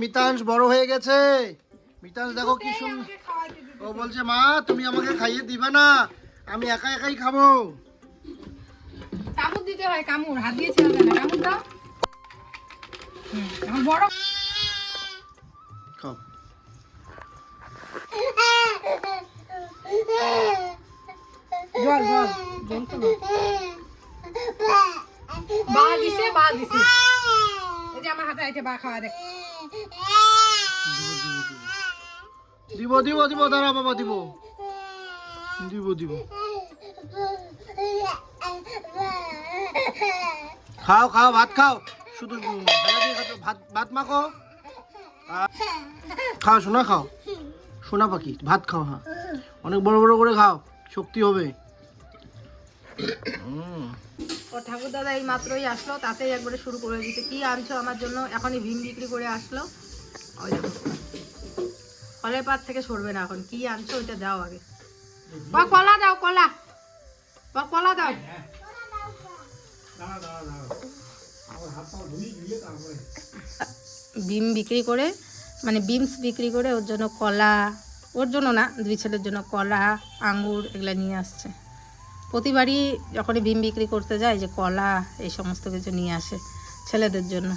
মিতাংশ বড় হয়ে গেছে। মিতাংশ দেখো কি সুন্দর, ও বলছে মা তুমি আমাকে খাইয়ে দিবে না, আমি একা একাই খাবো। কামড় দিতে হয়, কামড় হাত দিয়ে ছেড়ে না, কামড় দাও। এখন বড় খাও। জল জল জল তো বা দিছে এই যে আমার হাতে আইতে বা খাওয়া দেখ। দিব দিব দিব দাঁড়া বাবা, দিব দিব দিব। খাও খাও, ভাত খাও, শুধু ভাত ভাত মাখো। খাও সোনা, খাও সোনা পাখি, ভাত খাও। হ্যাঁ অনেক বড় বড় করে খাও, শক্তি হবে। ও ঠাকুর দাদা এই মাত্রই আসলো, তাতেই একবারে শুরু করে দিতে কি আনছো আমার জন্য। এখনই ভীম বিক্রি করে আসলো, ওই দেখো কলের পাত থেকে সরবে না। এখন কি আনছো ওইটা দাও আগে। বা কলা দাও, কলা বা কলা দাও। বিম বিক্রি করে মানে বিমস বিক্রি করে ওর জন্য কলা, ওর জন্য না দুই ছেলের জন্য কলা আঙ্গুর এগুলো নিয়ে আসছে। প্রতিবারই যখনই বিম বিক্রি করতে যায় যে কলা এই সমস্ত কিছু নিয়ে আসে ছেলেদের জন্য।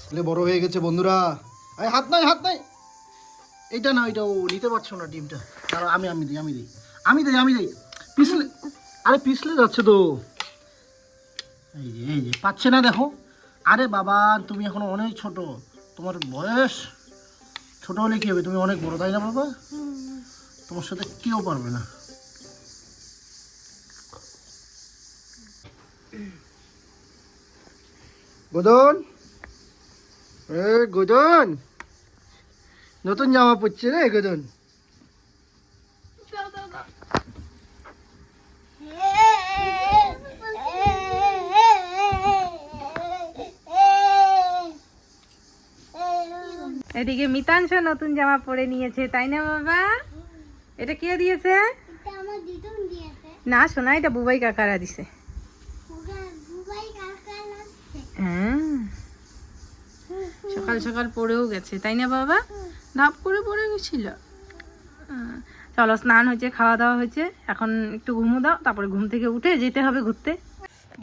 ছেলে বড় হয়ে গেছে বন্ধুরা। আরে হাত নাই, হাত নাই, এইটা না ওইটা, ও নিতে পারছো না ডিমটা। আর আমি আমি দিই আমি দিই আমি দিই আমি দিই পিছলে, আরে পিছলে যাচ্ছে তো। এই যে পাচ্ছে না দেখো। আরে বাবা তুমি এখন অনেক ছোট, তোমার বয়স ছোট হলে কি হবে, তুমি অনেক বড় তাই না বাবা, তোমার সাথে কেউ পারবে না। গোদন, এ গোদন নতুন জামা পরছে রে গোদন। এদিকে মিতাংশ নতুন জামা পরে নিয়েছে তাই না বাবা? এটা কে দিয়েছে? না শোনা, এটা বুবাই কাকারা দিছে। হ্যাঁ সকাল সকাল পড়েও গেছে তাই না বাবা? ধাপ করে পড়ে গেছিল। চলো স্নান হয়েছে, খাওয়া দাওয়া হয়েছে, এখন একটু ঘুমো দাও, তারপরে ঘুম থেকে উঠে যেতে হবে ঘুরতে।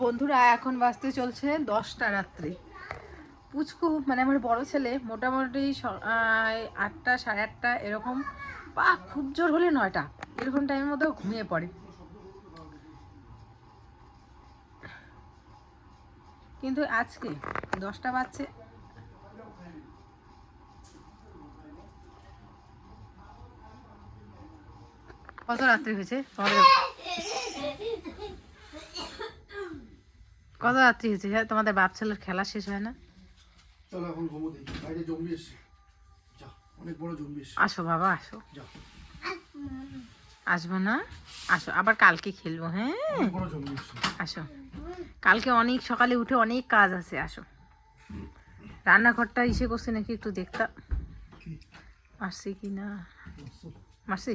বন্ধুরা এখন বাজতে চলছে 10টা রাত্রি। পুচকু মানে আমার বড় ছেলে মোটামুটি 8টা 8:30 এরকম, বা খুব জোর হলে 9টা এরকম টাইমের মধ্যেও ঘুমিয়ে পড়ে। কিন্তু আজকে 10টা বাজছে, কত রাত্রি হয়েছে তোমাদের? কত রাত্রি হয়েছে তোমাদের বাপ ছেলের খেলা শেষ হয় না? চলো এখন ঘুমো দিই, বাইরে জম্বি এসছে, যাও অনেক বড় জম্বি এসছে। আসো বাবা আসো। যাও, আসবো না, আসো আবার কালকে খেলবো। হ্যাঁ অনেক বড় জম্বি এসছে। আসো, কালকে অনেক সকালে উঠে অনেক কাজ আছে। আসো, রান্নাঘরটা ইসে করছি নাকি একটু দেখতা, মারছি কি না, মারছি।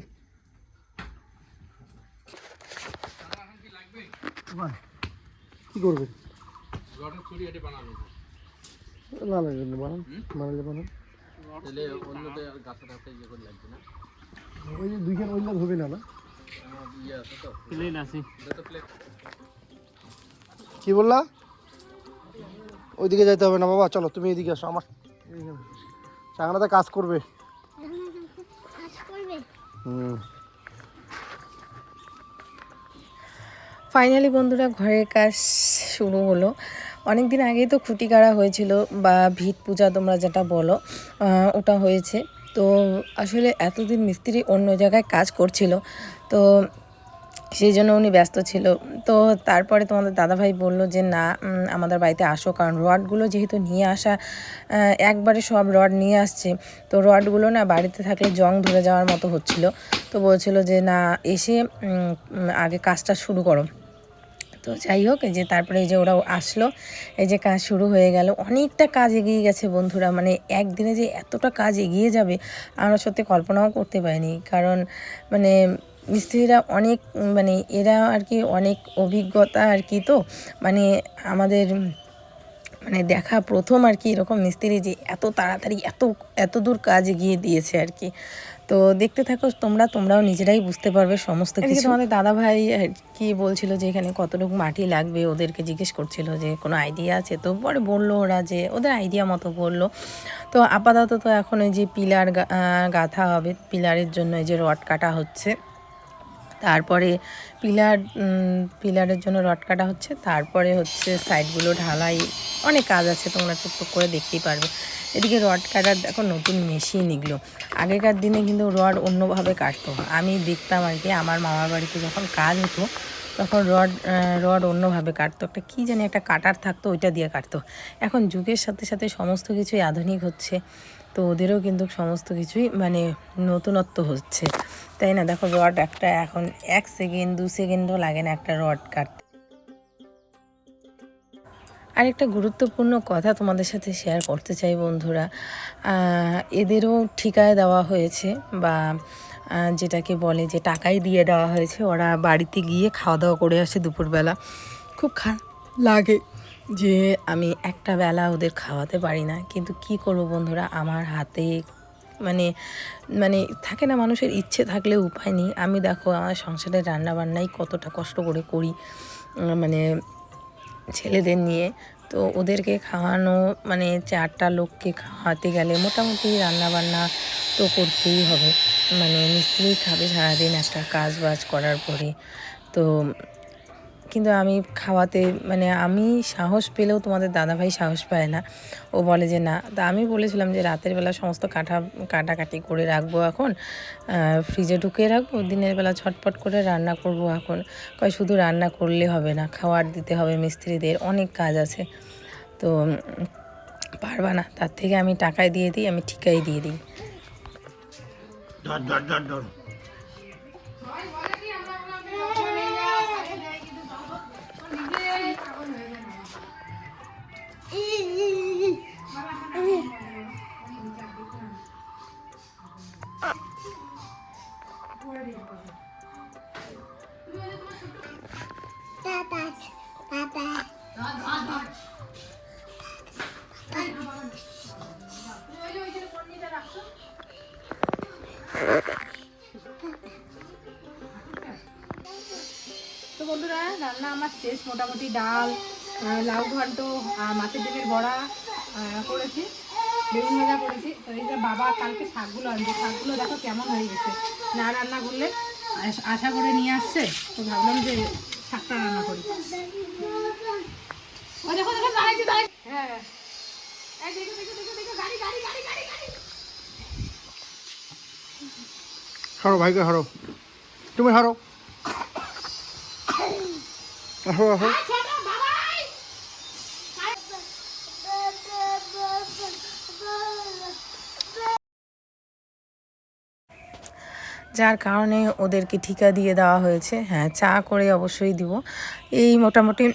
কি করবে? না লাগবে না, বানান বানালে বানান। ওই যে দুইখান ওইলা হবে না, না কি বললা? ওইদিকে যাইতে হবে না বাবা, চলো তুমি এদিকে আসো। আমার চাঙানাতে কাজ করবে। ফাইনালি বন্ধুরা ঘরের কাজ শুরু হলো। অনেক দিন আগেই তো খুঁটি গাড়া হয়েছিল বা ভিত পূজা তোমরা যেটা বলো, ওটা হয়েছে। তো আসলে এতদিন মিস্ত্রি অন্য জায়গায় কাজ করছিল, তো সেই জন্য উনি ব্যস্ত ছিল। তো তারপরে তোমাদের দাদাভাই বলল যে না আমাদের বাড়িতে আসো, কারণ রডগুলো যেহেতু নিয়ে আসা, একবারে সব রড নিয়ে আসছে, তো রডগুলো না বাড়িতে থাকলে জং ধরে যাওয়ার মতো হচ্ছিল। তো বলছিল যে না এসে আগে কাজটা শুরু করো। তো যাই হোক, এই যে তারপরে এই যে ওরাও আসলো, এই যে কাজ শুরু হয়ে গেল। অনেকটা কাজ এগিয়ে গেছে বন্ধুরা, মানে একদিনে যে এতটা কাজ এগিয়ে যাবে আমরা সত্যি কল্পনাও করতে পারিনি। কারণ মানে মিস্ত্রিরা অনেক মানে এরা আর কি অনেক অভিজ্ঞতা আর কি, তো মানে আমাদের মানে দেখা প্রথম আর কি এরকম মিস্ত্রি যে এত তাড়াতাড়ি এত দূর কাজ এগিয়ে দিয়েছে আর কি। তো দেখতে থাকো তোমরাও নিজেরাই বুঝতে পারবে সমস্ত কিছু। তোমাদের দাদা ভাই আর কি বলছিল যে এখানে কতটুকু মাটি লাগবে, ওদেরকে জিজ্ঞেস করছিল যে কোনো আইডিয়া আছে, তো পরে বললো ওরা যে ওদের আইডিয়া মতো বললো। তো আপাতত তো এখন ওই যে পিলার গাঁথা হবে, পিলারের জন্য এই যে রড কাটা হচ্ছে, তারপরে পিলারের জন্য রড কাটা হচ্ছে, তারপরে হচ্ছে সাইডগুলো ঢালাই, অনেক কাজ আছে, তোমরা টুকটুক করে দেখতেই পারবে। এদিকে রড কাটার দেখো নতুন মেশিন এগুলো। আগেকার দিনে কিন্তু রড অন্যভাবে কাটতো, আমি দেখতাম আর কি আমার মামার বাড়িতে যখন কাজ হতো তখন রড অন্যভাবে কাটতো, একটা কী জানি একটা কাটার থাকতো, ওইটা দিয়ে কাটতো। এখন যুগের সাথে সাথে সমস্ত কিছুই আধুনিক হচ্ছে, তো ওদেরও কিন্তু সমস্ত কিছুই মানে নতুনত্ব হচ্ছে, তাই না? দেখো রড একটা এখন 1 সেকেন্ড 2 সেকেন্ডও লাগে না একটা রড কাটতে। আরেকটা গুরুত্বপূর্ণ কথা তোমাদের সাথে শেয়ার করতে চাই বন্ধুরা, এদেরও ঠিকায় দেওয়া হয়েছে, বা যেটাকে বলে যে টাকাই দিয়ে দেওয়া হয়েছে। ওরা বাড়িতে গিয়ে খাওয়া দাওয়া করে আসে দুপুরবেলা। খুব খারাপ লাগে যে আমি একটা বেলা ওদের খাওয়াতে পারি না, কিন্তু কি করব বন্ধুরা, আমার হাতে মানে মানে থাকে না, মানুষের ইচ্ছে থাকলে উপায় নেই। আমি দেখো আমার সংসারের রান্নাবান্নাই কতটা কষ্ট করে করি, মানে ছেলেদের নিয়ে। তো ওদেরকে খাওয়ানো মানে 4টা লোককে খাওয়াতে গেলে মোটামুটি রান্নাবান্না তো করতেই হবে, মানে মিস্ত্রি খাবে সারাদিন একটা কাজ বাজ করার পরে। তো কিন্তু আমি খাওয়াতে মানে আমি সাহস পেলেও তোমাদের দাদাভাই সাহস পায় না, ও বলে যে না। তা আমি বলেছিলাম যে রাতের বেলা সমস্ত কাটাকাটি করে রাখবো, এখন ফ্রিজে ঢুকিয়ে রাখবো, দিনের বেলা ছটপট করে রান্না করব। এখন কয় শুধু রান্না করলে হবে না, খাওয়ার দিতে হবে মিস্ত্রিদের, অনেক কাজ আছে, তো পারবা না, তার থেকে আমি টাকায় দিয়ে দিই, আমি ঠিকাই দিয়ে দিই। তো বন্ধুরা রান্না আমার শেষ, মোটামুটি ডাল, লাউ ঘন্ট, মাছের ডিমের বড়া করেছি, বেগুন ভাজা করেছি। তো এই যে বাবা কালকে শাকগুলো আনছে, শাকগুলো দেখো কেমন হয়ে গেছে, না রান্না করলে আশা করে নিয়ে আসছে, তো ভাবলাম যে শাকটা রান্না করি। ও দেখো দেখো দাঁড়াইছি হ্যাঁ, এই দেখো দেখো দেখো দেখো গাড়ি গাড়ি গাড়ি গাড়ি গাড়ি। হারো ভাইকে হারো, তুমি হারো, আসো আসো। যার কারণে ওদেরকে ঠিকা দিয়ে দেওয়া হয়েছে। হ্যাঁ, চা করে অবশ্যই দিব। এই মোটামুটি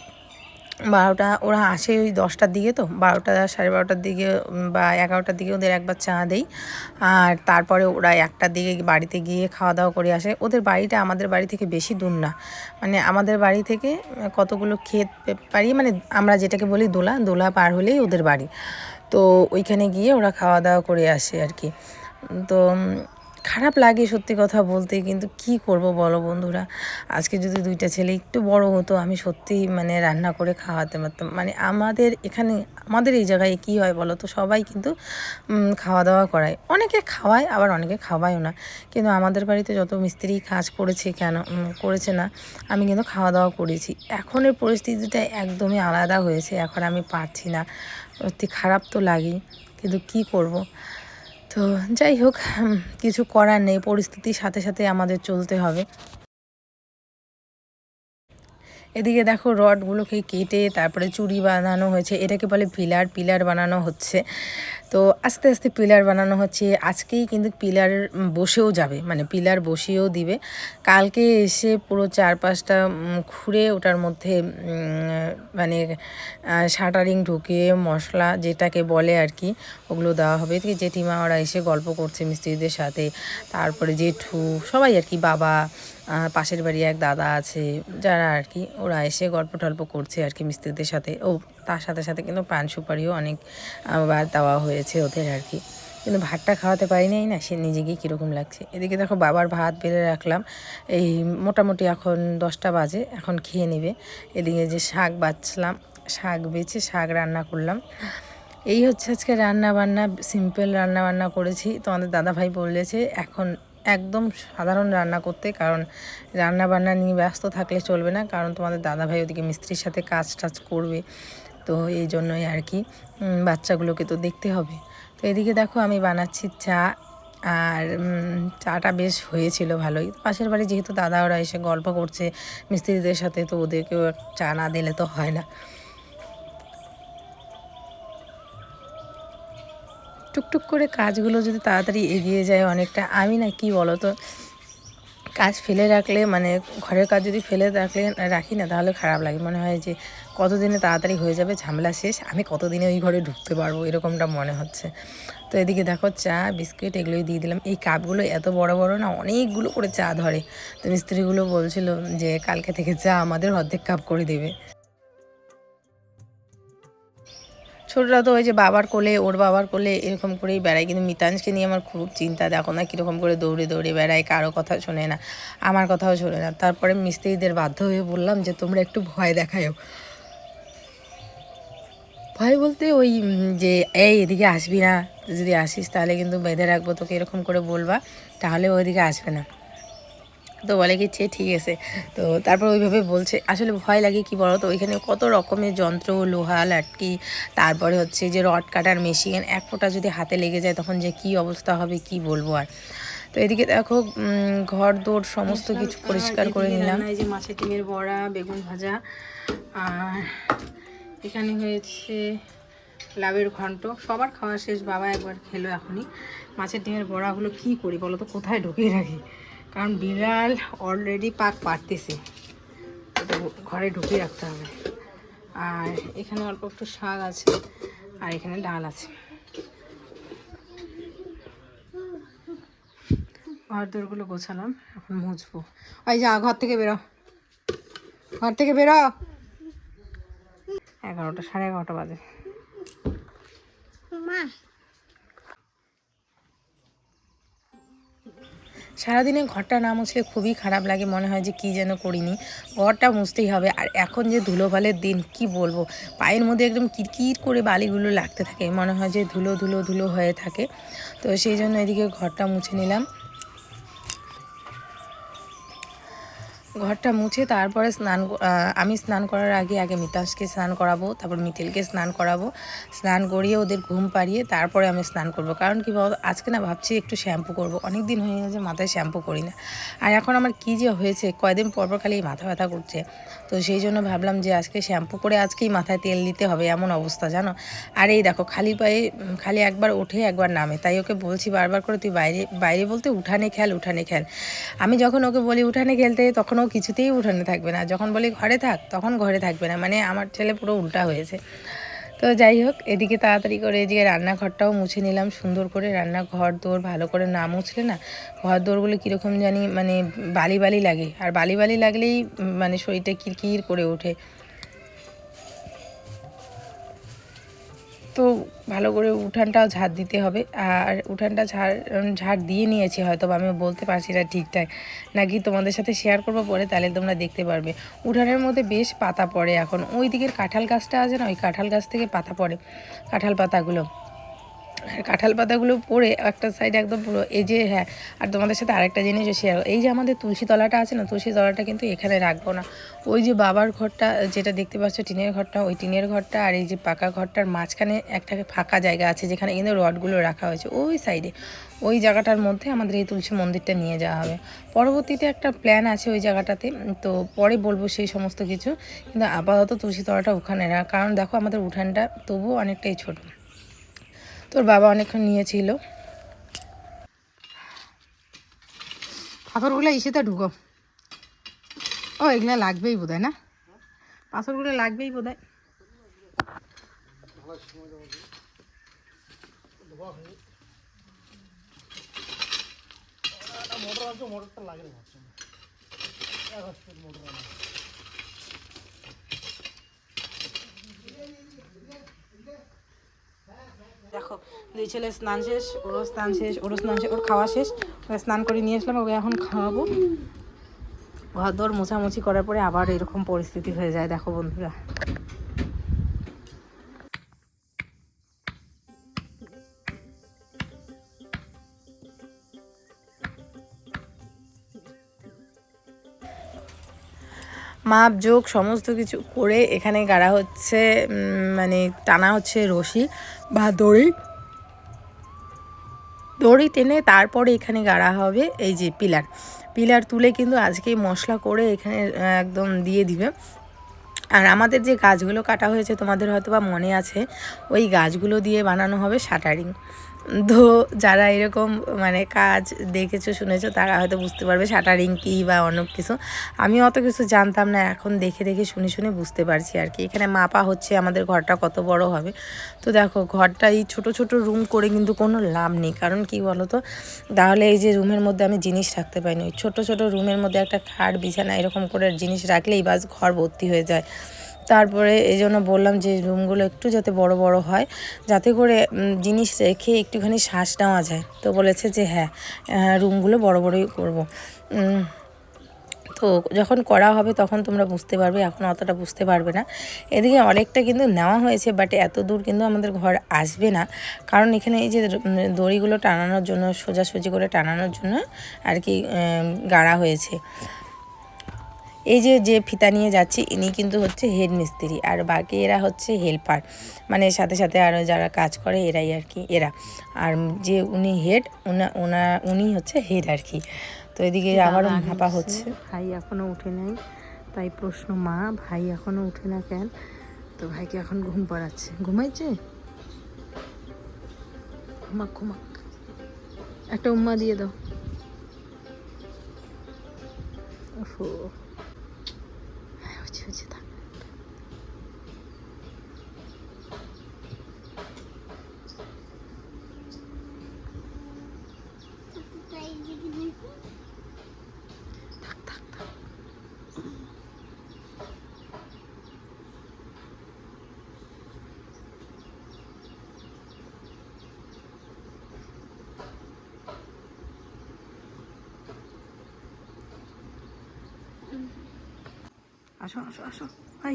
12টা, ওরা আসে ওই 10টার দিকে, তো 12টা 12:30টার দিকে বা 11টার দিকে ওদের একবার চা দেই, আর তারপরে ওরা 1টার দিকে বাড়িতে গিয়ে খাওয়া দাওয়া করে আসে। ওদের বাড়িটা আমাদের বাড়ি থেকে বেশি দূর না, মানে আমাদের বাড়ি থেকে কতগুলো ক্ষেত পারি, মানে আমরা যেটাকে বলি দোলা পার হলেই ওদের বাড়ি। তো ওইখানে গিয়ে ওরা খাওয়া দাওয়া করে আসে আর কি। তো খারাপ লাগে সত্যি কথা বলতে, কিন্তু কি করব বলো বন্ধুরা, আজকে যদি 2টা ছেলে একটু বড় হতো, আমি সত্যিই মানে রান্না করে খাওয়াতে পারতাম। মানে আমাদের এখানে আমাদের এই জায়গায় কি হয় বলো তো, সবাই কিন্তু খাওয়া দাওয়া করায়, অনেকে খাওয়ায় আবার অনেকে খাওয়ায়ও না, কিন্তু আমাদের বাড়িতে যত মিস্ত্রি কাজ করেছে না, আমি কিন্তু খাওয়া দাওয়া করেছি। এখনের পরিস্থিতিটা একদমই আলাদা হয়েছে, এখন আমি পারছি না, সত্যি খারাপ তো লাগেই, কিন্তু কি করব। তো যাই হোক, কিছু করার নেই, পরিস্থিতির সাথে সাথে আমাদের চলতে হবে। এদিকে দেখো রডগুলোকে কেটে তারপরে চুড়ি বানানো হয়েছে, এটাকে বলে পিলার বানানো হচ্ছে। তো আস্তে আস্তে পিলার বানানো হচ্ছে, আজকেই কিন্তু পিলার বসেও যাবে, মানে পিলার বসিয়েও দিবে। কালকে এসে পুরো 4-5টা ঘুরে ওটার মধ্যে মানে শাটারিং ঢুকিয়ে মশলা যেটাকে বলে আর কি, ওগুলো দেওয়া হবে। এদিকে জেঠিমা ওরা এসে গল্প করছে মিস্ত্রিদের সাথে, তারপরে জেঠু সবাই আর কি, বাবা, পাশের বাড়ি এক দাদা আছে যারা আর কি, ওরা এসে গল্প টল্প করছে আর কি মিস্ত্রিদের সাথে। ও তার সাথে সাথে কিন্তু পান সুপারিও অনেক বার দেওয়া হয়েছে ওদের আর কি। কিন্তু ভাতটা খাওয়াতে পারিনি না, সে নিজেকেই কীরকম লাগছে। এদিকে দেখো বাবার ভাত বেড়ে রাখলাম, এই মোটামুটি এখন 10টা বাজে, এখন খেয়ে নেবে। এদিকে যে শাক বাছলাম, শাক বেছে শাক রান্না করলাম। এই হচ্ছে আজকে রান্না বান্না, সিম্পল রান্না বান্না করেছি। তোমাদের দাদাভাই বলেছে এখন একদম সাধারণ রান্না করতে, কারণ রান্না বান্না নিয়ে ব্যস্ত থাকলে চলবে না, কারণ তোমাদের দাদাভাই ওদিকে মিস্ত্রির সাথে কাজ টাজ করবে, তো এই জন্যই আর কি, বাচ্চাগুলোকে তো দেখতে হবে। তো এদিকে দেখো আমি বানাচ্ছি চা, আর চাটা বেশ হয়েছিল ভালোই। পাশের বাড়ি যেহেতু দাদা ওরা এসে গল্প করছে মিস্ত্রিদের সাথে, তো ওদেরকেও চা না দিলে তো হয় না। টুকটুক করে কাজগুলো যদি তাড়াতাড়ি এগিয়ে যায় অনেকটা। আমি না কি বলো তো, কাজ ফেলে রাখলে মানে ঘরের কাজ যদি ফেলে রাখি না, তাহলে খারাপ লাগে, মনে হয় যে কতদিনে তাড়াতাড়ি হয়ে যাবে, ঝামেলা শেষ, আমি কতদিনে ওই ঘরে ঢুকতে পারবো, এরকমটা মনে হচ্ছে। তো এদিকে দেখো চা বিস্কিট এগুলোই দিয়ে দিলাম। এই কাপগুলো এত বড় বড় না, অনেকগুলো করে চা ধরে। তো মিস্ত্রিগুলো বলছিল যে কালকে থেকে চা আমাদের অর্ধেক কাপ করে দেবে। ছোটরা তো ওই যে বাবার কোলে, ওর বাবার কোলে এরকম করেই বেড়ায়, কিন্তু মিতাংশকে নিয়ে আমার খুব চিন্তা। দেখো না কীরকম করে দৌড়ে দৌড়ে বেড়ায়, কারো কথা শোনে না, আমার কথাও শোনে না। তারপরে মিস্ত্রিদের বাধ্য হয়ে বললাম যে তোমরা একটু ভয় দেখায়ও। ভয় বলতে ওই যে এই এদিকে আসবি না, যদি আসিস তাহলে কিন্তু বেঁধে রাখবো তোকে, এরকম করে বলবা, তাহলে ওইদিকে আসবে না। তো বলে কি ঠিক আছে। তো তারপর ওইভাবে বলছে। আসলে ভয় লাগে কি বলো তো, ওইখানে কত রকমের যন্ত্র, লোহা লাটকি, তারপরে হচ্ছে যে রড কাটার মেশিন, এক ফোঁটা যদি হাতে লেগে যায় তখন যে কি অবস্থা হবে কি বলবো আর। তো এদিকে দেখো ঘর দৌড় সমস্ত কিছু পরিষ্কার করে নিলাম। এই যে মাছের ডিমের বড়া, বেগুন ভাজা, আর এখানে হয়েছে লাউয়ের ঘন্ট। সবার খাওয়া শেষ, বাবা একবার খেলো এখনই। মাছের ডিমের বড়াগুলো কি করি বলো তো, কোথায় ঢুকিয়ে রাখি, কারণ বিড়াল অলরেডি পাক পারতেছে, তো ঘরে ঢুকিয়ে রাখতে হবে। আর এখানে অল্প একটু শাক আছে, আর এখানে ডাল আছে। ঘর দোরগুলো গোছালাম, এখন মুছবো। ওই যা ঘর থেকে বেরো, ঘর থেকে বেরো। 11টা, 11:30 বাজে। সারাদিনে ঘরটা না মুছলে খুবই খারাপ লাগে, মনে হয় যে কী যেন করিনি। ঘরটা মুছতেই হবে। আর এখন যে ধুলোবালের দিন, কি বলবো, পায়ের মধ্যে একদম কিরকির করে বালিগুলো লাগতে থাকে, মনে হয় যে ধুলো ধুলো ধুলো হয়ে থাকে। তো সেই জন্য এদিকে ঘরটা মুছে নিলাম। ঘরটা মুছে তারপরে আমি স্নান করার আগে মিতাংশকে স্নান করাবো, তারপর মিথিলকে স্নান করাবো। স্নান করিয়ে ওদের ঘুম পাড়িয়ে তারপরে আমি স্নান করব। কারণ কি বলতো, আজকে না ভাবছি একটু শ্যাম্পু করব, অনেক দিন হয়ে গেছে মাথায় শ্যাম্পু করি না। আর এখন আমার কী যে হয়েছে, কয়দিন পর খালি মাথা ব্যথা করছে, তো সেই জন্য ভাবলাম যে আজকে শ্যাম্পু করে আজকেই মাথায় তেল দিতে হবে, এমন অবস্থা জানো। আর এই দেখো খালি পায়ে, খালি একবার ওঠে একবার নামে, তাই ওকে বলছি বারবার করে তুই বাইরে বাইরে বলতে উঠানে খেল, উঠানে খেল। আমি যখন ওকে বলি উঠানে খেলতে, তখন ও কিছুতেই উঠানে থাকবে না, যখন বলি ঘরে থাক তখন ঘরে থাকবে না। মানে আমার ছেলে পুরো উল্টা হয়েছে। তো যাই হোক, এদিকে তাড়াতাড়ি করে এদিকে রান্নাঘরটাও মুছে নিলাম সুন্দর করে। রান্নাঘর দৌড় ভালো করে না মুছলে না, ঘর দৌড়গুলো কীরকম জানি মানে বালি বালি লাগে, আর বালি বালি লাগলেই মানে শরীরটা কিরকির করে ওঠে। তো ভালো করে উঠানটাও ঝাড় দিতে হবে। আর উঠানটা ঝাড় দিয়ে নিয়েছি, হয়তো আমি বলতে পারছি না ঠিকঠাক, নাকি তোমাদের সাথে শেয়ার করবো পরে, তাহলে তোমরা দেখতে পারবে। উঠানের মধ্যে বেশ পাতা পড়ে এখন, ওই দিকের কাঁঠাল গাছটা আছে না, ওই কাঁঠাল গাছ থেকে পাতা পড়ে, কাঁঠাল পাতাগুলো। আর কাঁঠাল পাতাগুলো পড়ে একটা সাইড একদম পুরো এই যে, হ্যাঁ, আর তোমাদের সাথে আরেকটা জিনিসও শেয়ার, এই যে আমাদের তুলসী তলাটা আছে না, তুলসী তলাটা কিন্তু এখানে রাখবো না। ওই যে বাবার ঘরটা যেটা দেখতে পাচ্ছ, টিনের ঘরটা, ওই টিনের ঘরটা আর এই যে পাকা ঘরটার মাঝখানে একটা ফাঁকা জায়গা আছে, যেখানে কিন্তু রডগুলো রাখা হয়েছে, ওই সাইডে ওই জায়গাটার মধ্যে আমাদের এই তুলসী মন্দিরটা নিয়ে যাওয়া হবে। পরবর্তীতে একটা প্ল্যান আছে ওই জায়গাটাতে, তো পরে বলবো সেই সমস্ত কিছু, কিন্তু আপাতত তুলসী তলাটা ওখানে রাখ, কারণ দেখো আমাদের উঠানটা তবুও অনেকটাই ছোটো। তোর বাবা অনেকক্ষণ নিয়েছিল। পাথরগুলো ইসেতে ঢুকো, ও এগুলো লাগবেই বোধ হয়, না পাথরগুলো লাগবেই বোধ হয়। মোটর আছে, মোটরটা লাগে না, মোটর দেখো দুই ছেলে স্নান শেষ, ওরও স্নান শেষ, ওরও স্নান শেষ, ওর খাওয়া শেষ। ওকে স্নান করে নিয়ে আসলাম, ওকে এখন খাওয়াবো। ঘর দোর মোছামুছি করার পরে আবার এরকম পরিস্থিতি হয়ে যায়। দেখো বন্ধুরা, মাপ যোগ সমস্ত কিছু করে এখানে গাড়া হচ্ছে, মানে টানা হচ্ছে রশি বা দড়ি। দড়ি টেনে তারপরে এখানে গাড়া হবে এই যে পিলার। পিলার তুলে কিন্তু আজকেই মশলা করে এখানে একদম দিয়ে দিবে। আর আমাদের যে গাছগুলো কাটা হয়েছে তোমাদের হয়তো বা মনে আছে, ওই গাছগুলো দিয়ে বানানো হবে শাটারিং। তো যারা এরকম মানে কাজ দেখেছো শুনেছো তারা হয়তো বুঝতে পারবে শাটারিং কী বা অন্য কিছু। আমি অত কিছু জানতাম না, এখন দেখে দেখে শুনে শুনে বুঝতে পারছি আর কি। এখানে মাপা হচ্ছে আমাদের ঘরটা কত বড় হবে। তো দেখো ঘরটা এই ছোট ছোট রুম করে কিন্তু কোনো লাভ নেই, কারণ কি বলো তো, তাহলে এই যে রুমের মধ্যে আমি জিনিস রাখতে পারিনি। ওই ছোটো ছোটো রুমের মধ্যে একটা খাট বিছানা এরকম করে জিনিস রাখলেই বাস ঘর ভর্তি হয়ে যায়। তারপরে এই জন্য বললাম যে রুমগুলো একটু যাতে বড় বড় হয়, যাতে করে জিনিস রেখে একটুখানি শ্বাস নেওয়া যায়। তো বলেছে যে হ্যাঁ, রুমগুলো বড় বড়ই করব। তো যখন করা হবে তখন তোমরা বুঝতে পারবে, এখন অতটা বুঝতে পারবে না। এদিকে অনেকটা কিন্তু নেওয়া হয়েছে, বাট এত দূর কিন্তু আমাদের ঘর আসবে না, কারণ এখানে এই যে দড়িগুলো টানানোর জন্য, সোজাসুজি করে টানানোর জন্য আর কি গাড়া হয়েছে। এই যে ফিতা নিয়ে যাচ্ছি ইনি কিন্তু হচ্ছে হেড মিস্ত্রি, আর বাকি এরা হচ্ছে হেল্পার, মানে সাথে সাথে আরও যারা কাজ করে এরাই আর কি এরা। আর যে উনি হেড, উনি হচ্ছে হেড আর কি। তো এদিকে আবারও ভাপা হচ্ছে। ভাই এখনও উঠে নাই, তাই প্রশ্ন মা, ভাই এখনও উঠে না কেন? তো ভাইকে এখন ঘুম পাড়াচ্ছে। ঘুমাইছে? ঘুমাক ঘুমাক, একটা উম্মা দিয়ে দাও। ওফো, হচ্ছে থাক। আসো আসো আসো, ভাই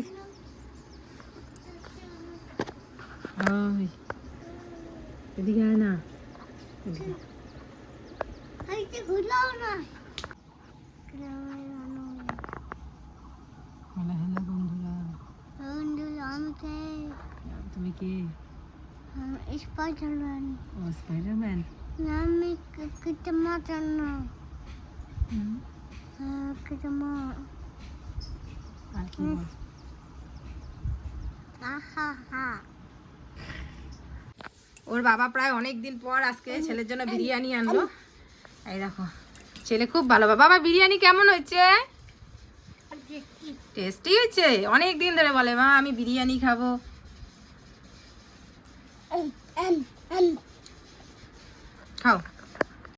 এদিকে আয় না, হ্যালো বন্ধুরা। তুমি কে? স্পাইডারম্যান। ও স্পাইডারম্যান। আমি কিতে মাতান্ন কিতে মা আর কি বল? আহা হা। ওর বাবা প্রায় অনেক দিন পর আজকে ছেলের জন্য বিরিয়ানি আনলো। এই দেখো, ছেলে খুব ভালো। বাবা বিরিয়ানি কেমন হয়েছে? টেস্টি হয়েছে। অনেক দিন ধরে বলে মা আমি বিরিয়ানি খাবো। খাও।